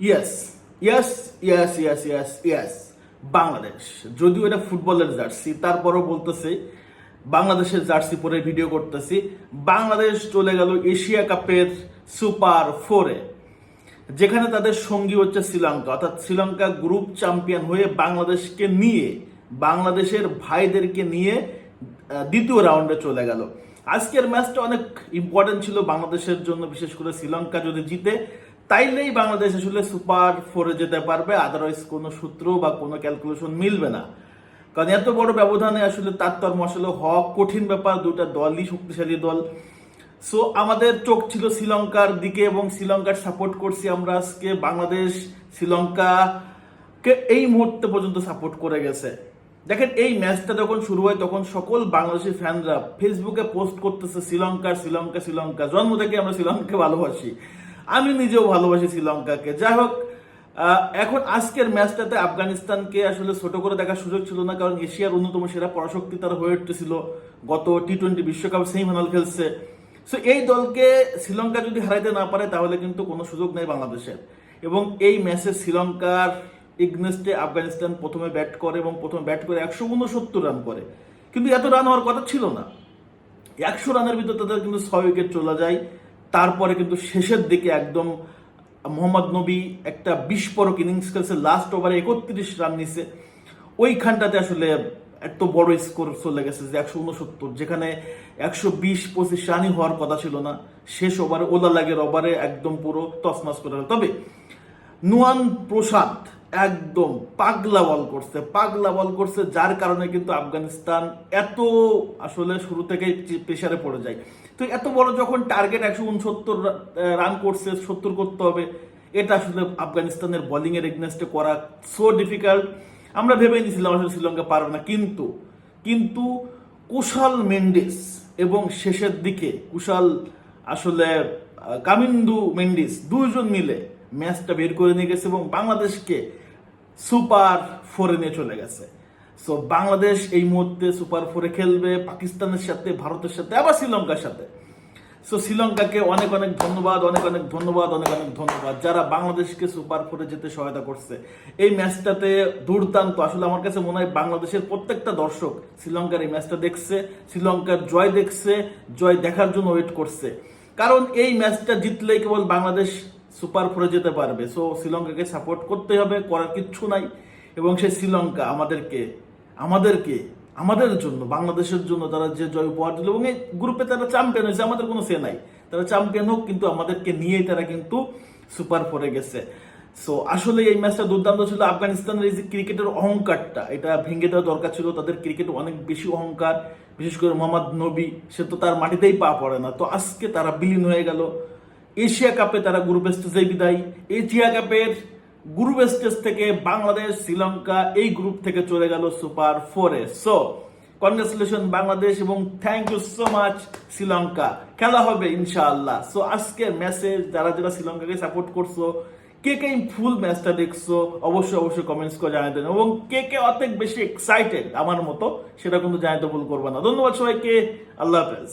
Yes yes yes yes yes yes Bangladesh, যদিও এটা ফুটবলের জার্সি, তারপরও বলতেছি বাংলাদেশের জার্সি পরে ভিডিও করতেছি। বাংলাদেশ চলে গেল এশিয়া কাপের সুপার ফোরে, যেখানে তাদের সঙ্গী হচ্ছে শ্রীলঙ্কা। অর্থাৎ শ্রীলঙ্কা গ্রুপ চ্যাম্পিয়ন হয়ে বাংলাদেশকে নিয়ে, বাংলাদেশের ভাইদেরকে নিয়ে দ্বিতীয় রাউন্ডে চলে গেল। আজকের ম্যাচটা অনেক ইম্পর্টেন্ট ছিল বাংলাদেশের জন্য, বিশেষ করে শ্রীলঙ্কা যদি জিতে তাইলেই বাংলাদেশ আসলে সুপার ফোরে যেতে পারবে, আদারওয়াইজ কোনো সূত্র বা কোনো ক্যালকুলেশন মিলবে না। কারণ এত বড় ব্যবধানে আসলে তারতম্য আসলে হওয়া কঠিন ব্যাপার, দুটা দলই শক্তিশালী দল। সো আমাদের চোখ ছিল শ্রীলঙ্কার দিকে এবং শ্রীলঙ্কার সাপোর্ট করছি আমরা আজকে। বাংলাদেশ শ্রীলঙ্কাকে এই মুহূর্তে পর্যন্ত সাপোর্ট করে গেছে। দেখেন, এই ম্যাচটা যখন শুরু হয় তখন সকল বাংলাদেশি ফ্যানরা ফেসবুকে পোস্ট করতেছে শ্রীলঙ্কা শ্রীলঙ্কা শ্রীলঙ্কা। জন্ম থেকে আমরা শ্রীলঙ্কাকে ভালোবাসি, আমি নিজেও ভালোবাসি শ্রীলঙ্কাকে। যাই হোক, এখন আজকের ম্যাচটাতে আফগানিস্তানকে আসলে ছোট করে দেখার সুযোগ ছিল না, কারণ এশিয়ার অন্যতম সেরা পরাশক্তি তারা হয়ে উঠতেছিল, গত টি-20 বিশ্বকাপ সেমিফাইনাল খেলছে। সো এই দলকে শ্রীলঙ্কা যদি হারাইতে না পারে তাহলে কিন্তু কোনো সুযোগ নেই বাংলাদেশের। এবং এই ম্যাচে শ্রীলঙ্কার ইগনেস্টে আফগানিস্তান প্রথমে ব্যাট করে এবং প্রথমে ব্যাট করে 169 রান করে, কিন্তু এত রান হওয়ার কথা ছিল না। 100 রানের ভিতর তাদের কিন্তু 6 উইকেট চলে যায়। তারপরে কিন্তু শেষের দিকে একদম মোহাম্মদ নবী একটা বিস্ফোরক ইনিংস খেলছে, লাস্ট ওভারে 31 রান নিছে। ওইখানটাতে আসলে এত বড় স্কোর চলে গেছে যে 169, যেখানে 120-25 রানই হওয়ার কথা ছিল না। শেষ ওভারে ওলা লাগের ওভারে একদম পুরো তছনছ করে গেল। তবে নুয়ান প্রসাদ একদম পাগলা বল করছে, যার কারণে কিন্তু আফগানিস্তান এত আসলে শুরু থেকেই প্রেসারে পড়ে যায়। তো এত বড় যখন টার্গেট 169 রান করছে, 70 করতে হবে, এটা আসলে আফগানিস্তানের বোলিং এর এগনেস্টে করা সো ডিফিকাল্ট। আমরা ভেবে নিয়েছিলাম আসলে শ্রীলঙ্কা পারবে না, কিন্তু কুশাল মেন্ডিস এবং শেষের দিকে কুশাল আসলে কামিন্দু মেন্ডিস দুইজন মিলে ম্যাচটা বের করে নিয়ে গেছে এবং বাংলাদেশকে সুপার ফোরে নিয়ে চলে গেছে। সো বাংলাদেশ এই মুহূর্তে সুপার ফোরে খেলবে পাকিস্তানের সাথে, ভারতের সাথে, আবার শ্রীলঙ্কার সাথে। সো শ্রীলঙ্কাকে অনেক অনেক ধন্যবাদ যারা বাংলাদেশকে সুপার ফোরে যেতে সহায়তা করছে। এই ম্যাচটাতে দুর্দান্ত, আসলে আমার কাছে মনে হয় বাংলাদেশের প্রত্যেকটা দর্শক শ্রীলঙ্কার এই ম্যাচটা দেখছে, শ্রীলঙ্কার জয় দেখছে, জয় দেখার জন্য ওয়েট করছে। কারণ এই ম্যাচটা জিতলেই কেবল বাংলাদেশ সুপার ফোরে যেতে পারবে। সো শ্রীলঙ্কাকে সাপোর্ট করতে হবে, করার কিচ্ছু নাই। এবং সেই শ্রীলঙ্কা আমাদের জন্য, বাংলাদেশের জন্য তারা যে জয় উপহার দিল এবং এই গ্রুপে তারা চ্যাম্পিয়ন হয়েছে, আমাদের কোনো সে নাই। তারা চ্যাম্পিয়ন হোক, কিন্তু আমাদেরকে নিয়েই তারা কিন্তু সুপার ফোরে গেছে। সো আসলে এই ম্যাচটা দুর্দান্ত ছিল। আফগানিস্তানের এই যে ক্রিকেটের অহংকারটা, এটা ভেঙে দেওয়া দরকার ছিল। তাদের ক্রিকেটে অনেক বেশি অহংকার, বিশেষ করে মোহাম্মদ নবী, সে তো তার মাটিতেই পা পড়ে না। তো আজকে তারা বিলীন হয়ে গেল। এশিয়া কাপে তারা গ্রুপ স্টেজে বিদায়। এশিয়া কাপের গ্রুপ স্টেজ থেকে বাংলাদেশ শ্রীলঙ্কা এই গ্রুপ থেকে চলে গেল সুপার ফোরে। সো কনগ্রাচুলেশন বাংলাদেশ এবং thank you so much Sri Lanka. খেলা হবে ইনশাআল্লাহ। সো আজকে ম্যাচে যারা শ্রীলঙ্কাকে সাপোর্ট করছো, কে ফুল ম্যাচটা দেখছো, অবশ্যই কমেন্টস করে জানাই দেন। এবং কে অনেক বেশি এক্সাইটেড আমার মতো, সেটা কিন্তু জানাতে ভুল করবে না। ধন্যবাদ সবাইকে, আল্লাহ হাফেজ।